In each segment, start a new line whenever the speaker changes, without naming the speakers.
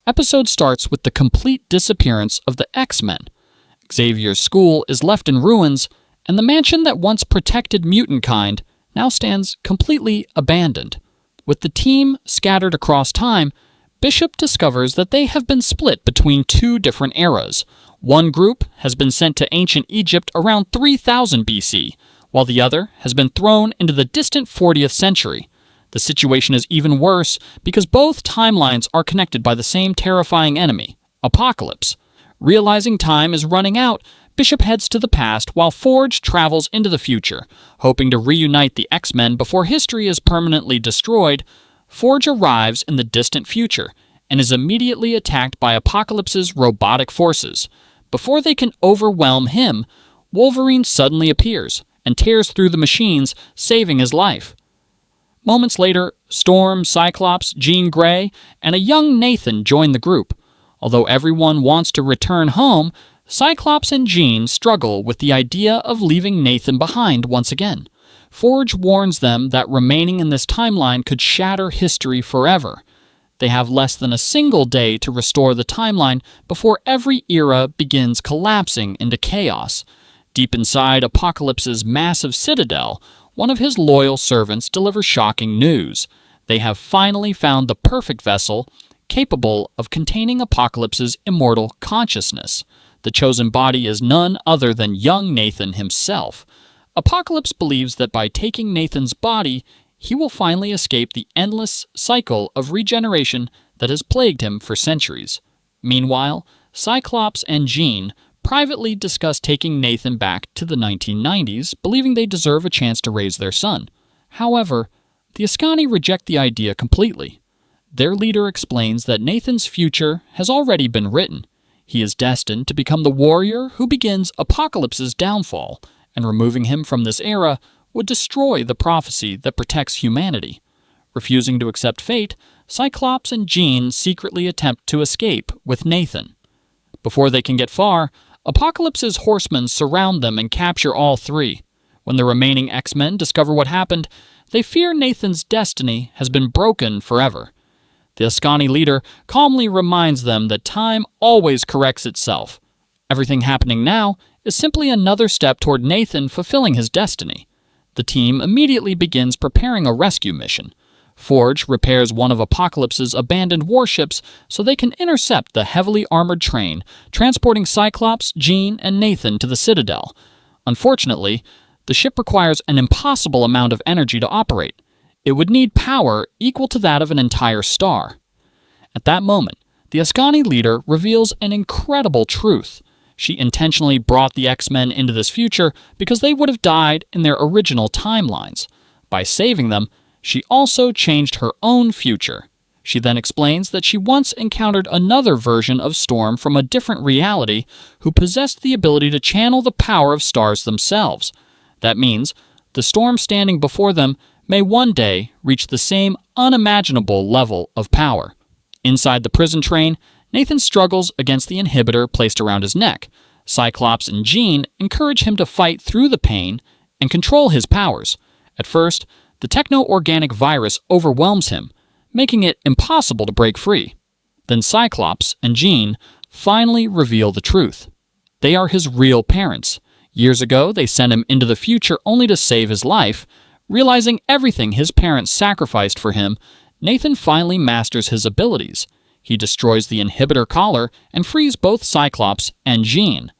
Episode starts with the complete disappearance of the X-Men. Xavier's school is left in ruins, and the mansion that once protected mutant kind now stands completely abandoned. With the team scattered across time, Bishop discovers that they have been split between two different eras. One group has been sent to ancient Egypt around 3000 BC, while the other has been thrown into the distant 40th century. The situation is even worse because both timelines are connected by the same terrifying enemy, Apocalypse. Realizing time is running out, Bishop heads to the past while Forge travels into the future. Hoping to reunite the X-Men before history is permanently destroyed, Forge arrives in the distant future and is immediately attacked by Apocalypse's robotic forces. Before they can overwhelm him, Wolverine suddenly appears and tears through the machines, saving his life. Moments later, Storm, Cyclops, Jean Grey, and a young Nathan join the group. Although everyone wants to return home, Cyclops and Jean struggle with the idea of leaving Nathan behind once again. Forge warns them that remaining in this timeline could shatter history forever. They have less than a single day to restore the timeline before every era begins collapsing into chaos. Deep inside Apocalypse's massive citadel, one of his loyal servants delivers shocking news. They have finally found the perfect vessel capable of containing Apocalypse's immortal consciousness. The chosen body is none other than young Nathan himself. Apocalypse believes that by taking Nathan's body, he will finally escape the endless cycle of regeneration that has plagued him for centuries. Meanwhile, Cyclops and Jean privately discuss taking Nathan back to the 1990s, believing they deserve a chance to raise their son. However, the Ascani reject the idea completely. Their leader explains that Nathan's future has already been written. He is destined to become the warrior who begins Apocalypse's downfall, and removing him from this era would destroy the prophecy that protects humanity. Refusing to accept fate, Cyclops and Jean secretly attempt to escape with Nathan. Before they can get far, Apocalypse's horsemen surround them and capture all three. When the remaining X-Men discover what happened, they fear Nathan's destiny has been broken forever. The Ascani leader calmly reminds them that time always corrects itself. Everything happening now is simply another step toward Nathan fulfilling his destiny. The team immediately begins preparing a rescue mission. Forge repairs one of Apocalypse's abandoned warships so they can intercept the heavily armored train, transporting Cyclops, Jean, and Nathan to the Citadel. Unfortunately, the ship requires an impossible amount of energy to operate. It would need power equal to that of an entire star. At that moment, the Ascani leader reveals an incredible truth. She intentionally brought the X-Men into this future because they would have died in their original timelines. By saving them, she also changed her own future. She then explains that she once encountered another version of Storm from a different reality who possessed the ability to channel the power of stars themselves. That means the Storm standing before them may one day reach the same unimaginable level of power. Inside the prison train, Nathan struggles against the inhibitor placed around his neck. Cyclops and Jean encourage him to fight through the pain and control his powers. At first, the techno-organic virus overwhelms him, making it impossible to break free. Then Cyclops and Jean finally reveal the truth. They are his real parents. Years ago, they sent him into the future only to save his life. Realizing everything his parents sacrificed for him, Nathan finally masters his abilities. He destroys the inhibitor collar and frees both Cyclops and Jean.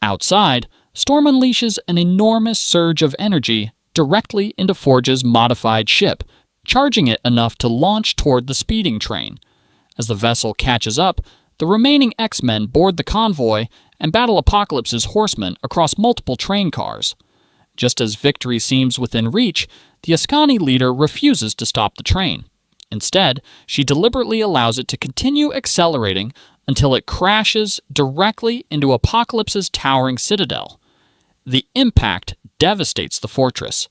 Outside, Storm unleashes an enormous surge of energy directly into Forge's modified ship, charging it enough to launch toward the speeding train. As the vessel catches up, the remaining X-Men board the convoy and battle Apocalypse's horsemen across multiple train cars. Just as victory seems within reach, the Ascani leader refuses to stop the train. Instead, she deliberately allows it to continue accelerating until it crashes directly into Apocalypse's towering citadel. The impact devastates the fortress.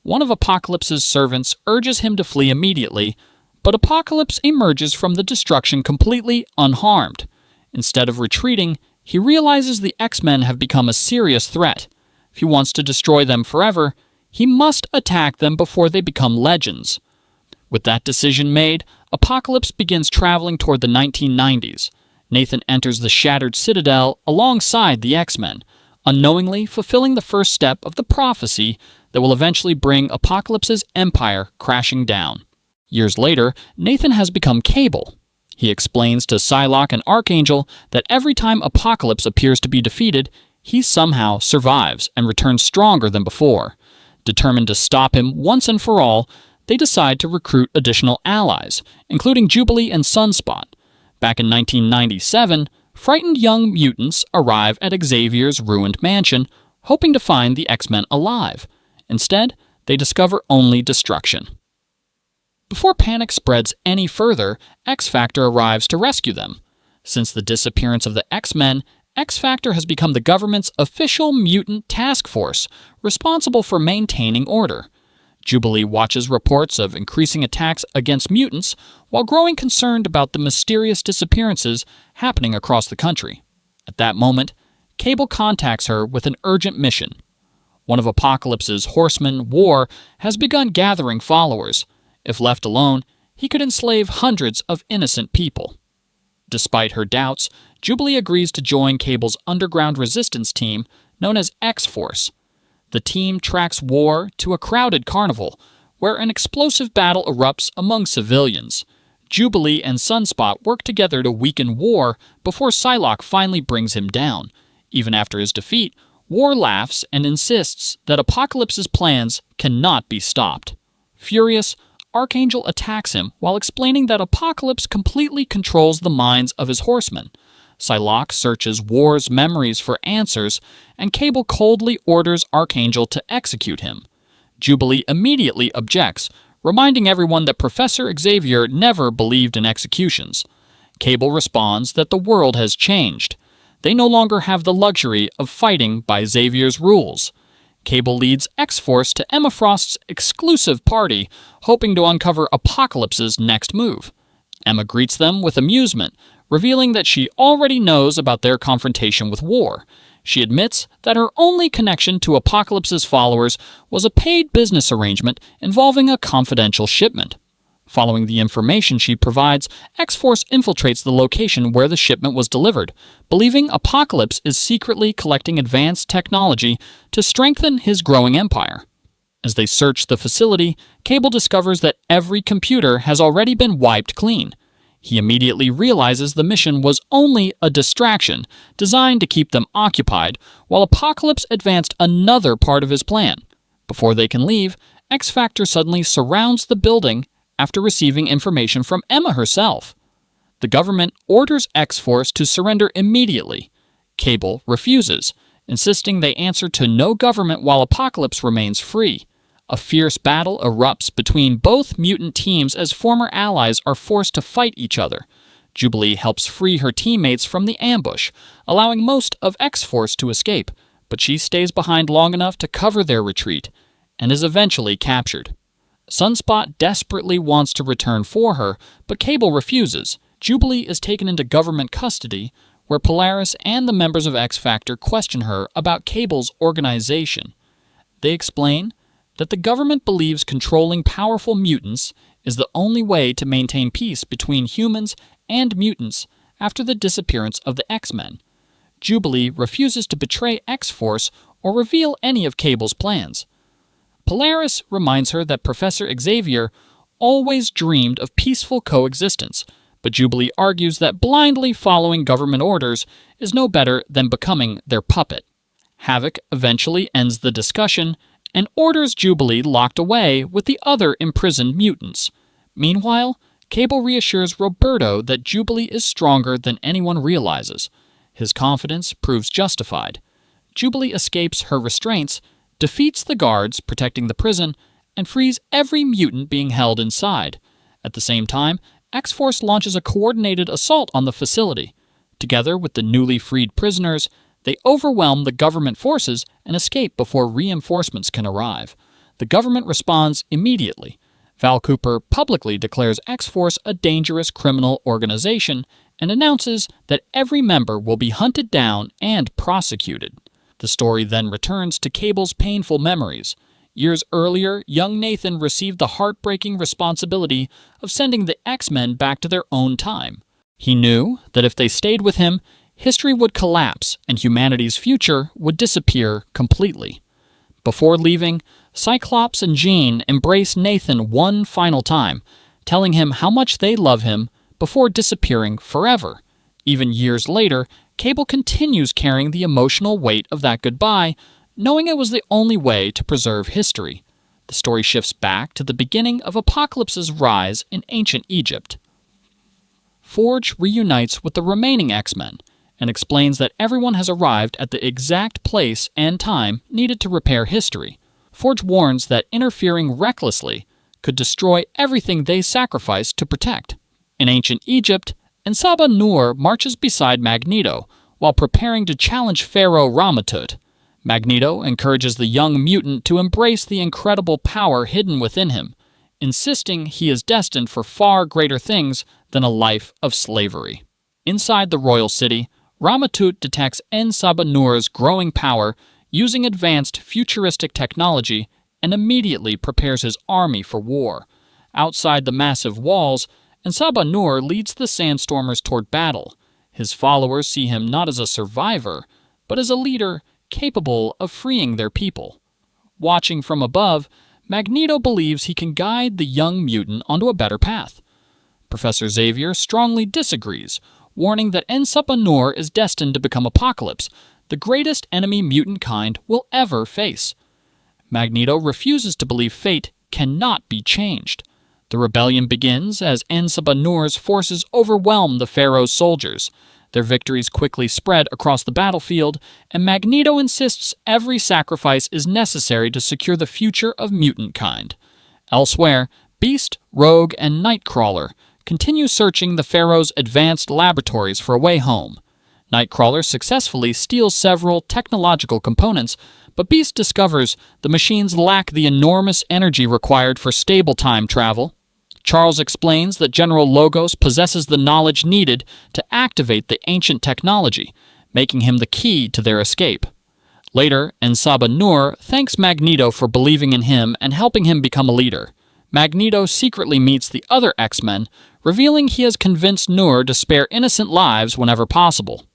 One of Apocalypse's servants urges him to flee immediately, but Apocalypse emerges from the destruction completely unharmed. Instead of retreating, he realizes the X-Men have become a serious threat. If he wants to destroy them forever, he must attack them before they become legends. With that decision made, Apocalypse begins traveling toward the 1990s. Nathan enters the shattered Citadel alongside the X-Men, unknowingly fulfilling the first step of the prophecy that will eventually bring Apocalypse's empire crashing down. Years later, Nathan has become Cable. He explains to Psylocke and Archangel that every time Apocalypse appears to be defeated, he somehow survives and returns stronger than before. Determined to stop him once and for all, they decide to recruit additional allies, including Jubilee and Sunspot. Back in 1997, frightened young mutants arrive at Xavier's ruined mansion, hoping to find the X-Men alive. Instead, they discover only destruction. Before panic spreads any further, X-Factor arrives to rescue them. Since the disappearance of the X-Men, X-Factor has become the government's official mutant task force, responsible for maintaining order. Jubilee watches reports of increasing attacks against mutants while growing concerned about the mysterious disappearances happening across the country. At that moment, Cable contacts her with an urgent mission. One of Apocalypse's horsemen, War, has begun gathering followers. If left alone, he could enslave hundreds of innocent people. Despite her doubts, Jubilee agrees to join Cable's underground resistance team known as X-Force. The team tracks War to a crowded carnival, where an explosive battle erupts among civilians. Jubilee and Sunspot work together to weaken War before Psylocke finally brings him down. Even after his defeat, War laughs and insists that Apocalypse's plans cannot be stopped. Furious, Archangel attacks him while explaining that Apocalypse completely controls the minds of his horsemen. Psylocke searches War's memories for answers, and Cable coldly orders Archangel to execute him. Jubilee immediately objects, reminding everyone that Professor Xavier never believed in executions. Cable responds that the world has changed. They no longer have the luxury of fighting by Xavier's rules. Cable leads X-Force to Emma Frost's exclusive party, hoping to uncover Apocalypse's next move. Emma greets them with amusement, revealing that she already knows about their confrontation with War. She admits that her only connection to Apocalypse's followers was a paid business arrangement involving a confidential shipment. Following the information she provides, X-Force infiltrates the location where the shipment was delivered, believing Apocalypse is secretly collecting advanced technology to strengthen his growing empire. As they search the facility, Cable discovers that every computer has already been wiped clean. He immediately realizes the mission was only a distraction, designed to keep them occupied, while Apocalypse advanced another part of his plan. Before they can leave, X-Factor suddenly surrounds the building after receiving information from Emma herself. The government orders X-Force to surrender immediately. Cable refuses, insisting they answer to no government while Apocalypse remains free. A fierce battle erupts between both mutant teams as former allies are forced to fight each other. Jubilee helps free her teammates from the ambush, allowing most of X-Force to escape, but she stays behind long enough to cover their retreat, and is eventually captured. Sunspot desperately wants to return for her, but Cable refuses. Jubilee is taken into government custody, where Polaris and the members of X-Factor question her about Cable's organization. They explain that the government believes controlling powerful mutants is the only way to maintain peace between humans and mutants after the disappearance of the X-Men. Jubilee refuses to betray X-Force or reveal any of Cable's plans. Polaris reminds her that Professor Xavier always dreamed of peaceful coexistence, but Jubilee argues that blindly following government orders is no better than becoming their puppet. Havoc eventually ends the discussion and orders Jubilee locked away with the other imprisoned mutants. Meanwhile, Cable reassures Roberto that Jubilee is stronger than anyone realizes. His confidence proves justified. Jubilee escapes her restraints, defeats the guards protecting the prison, and frees every mutant being held inside. At the same time, X-Force launches a coordinated assault on the facility. Together with the newly freed prisoners, they overwhelm the government forces and escape before reinforcements can arrive. The government responds immediately. Val Cooper publicly declares X-Force a dangerous criminal organization and announces that every member will be hunted down and prosecuted. The story then returns to Cable's painful memories. Years earlier, young Nathan received the heartbreaking responsibility of sending the X-Men back to their own time. He knew that if they stayed with him, history would collapse and humanity's future would disappear completely. Before leaving, Cyclops and Jean embrace Nathan one final time, telling him how much they love him before disappearing forever. Even years later, Cable continues carrying the emotional weight of that goodbye, knowing it was the only way to preserve history. The story shifts back to the beginning of Apocalypse's rise in ancient Egypt. Forge reunites with the remaining X-Men and explains that everyone has arrived at the exact place and time needed to repair history. Forge warns that interfering recklessly could destroy everything they sacrificed to protect. In ancient Egypt, Ensaba Nur marches beside Magneto while preparing to challenge Pharaoh Ramatut. Magneto encourages the young mutant to embrace the incredible power hidden within him, insisting he is destined for far greater things than a life of slavery. Inside the royal city, Ramatut detects Ensaba Nur's growing power using advanced futuristic technology and immediately prepares his army for war. Outside the massive walls, Ensaba Nur leads the Sandstormers toward battle. His followers see him not as a survivor, but as a leader capable of freeing their people. Watching from above, Magneto believes he can guide the young mutant onto a better path. Professor Xavier strongly disagrees, warning that Ensaba Nur is destined to become Apocalypse, the greatest enemy mutant kind will ever face. Magneto refuses to believe fate cannot be changed. The rebellion begins as Ensaba Nur's forces overwhelm the Pharaoh's soldiers. Their victories quickly spread across the battlefield, and Magneto insists every sacrifice is necessary to secure the future of mutant kind. Elsewhere, Beast, Rogue, and Nightcrawler continue searching the Pharaoh's advanced laboratories for a way home. Nightcrawler successfully steals several technological components, but Beast discovers the machines lack the enormous energy required for stable time travel. Charles explains that General Logos possesses the knowledge needed to activate the ancient technology, making him the key to their escape. Later, Ensaba Nur thanks Magneto for believing in him and helping him become a leader. Magneto secretly meets the other X-Men, revealing he has convinced Nur to spare innocent lives whenever possible.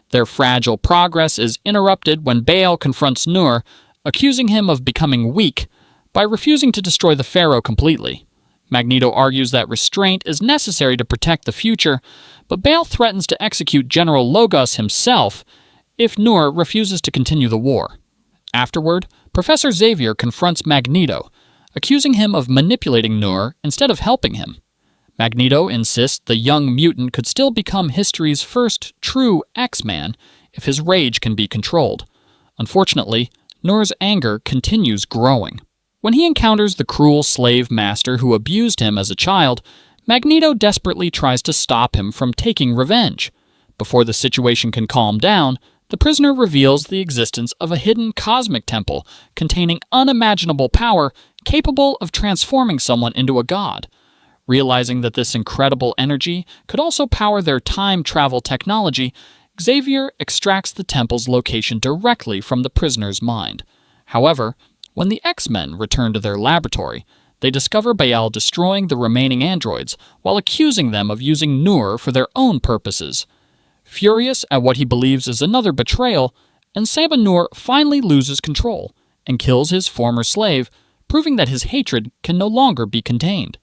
Their fragile progress is interrupted when Baal confronts Nur, accusing him of becoming weak by refusing to destroy the Pharaoh completely. Magneto argues that restraint is necessary to protect the future, but Baal threatens to execute General Logos himself if Nur refuses to continue the war. Afterward, Professor Xavier confronts Magneto, accusing him of manipulating Nur instead of helping him. Magneto insists the young mutant could still become history's first true X-Man if his rage can be controlled. Unfortunately, Nur's anger continues growing. When he encounters the cruel slave master who abused him as a child, Magneto desperately tries to stop him from taking revenge. Before the situation can calm down, the prisoner reveals the existence of a hidden cosmic temple containing unimaginable power capable of transforming someone into a god. Realizing that this incredible energy could also power their time travel technology, Xavier extracts the temple's location directly from the prisoner's mind. However, when the X-Men return to their laboratory, they discover Baal destroying the remaining androids while accusing them of using Nur for their own purposes. Furious at what he believes is another betrayal, Ensaba Nur finally loses control and kills his former slave, proving that his hatred can no longer be contained.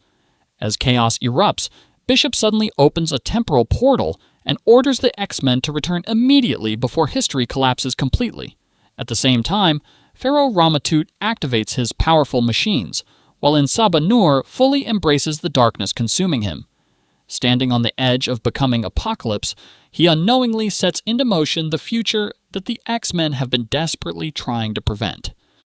As chaos erupts, Bishop suddenly opens a temporal portal and orders the X-Men to return immediately before history collapses completely. At the same time, Pharaoh Ramatut activates his powerful machines, while Ensaba Nur fully embraces the darkness consuming him. Standing on the edge of becoming Apocalypse, he unknowingly sets into motion the future that the X-Men have been desperately trying to prevent.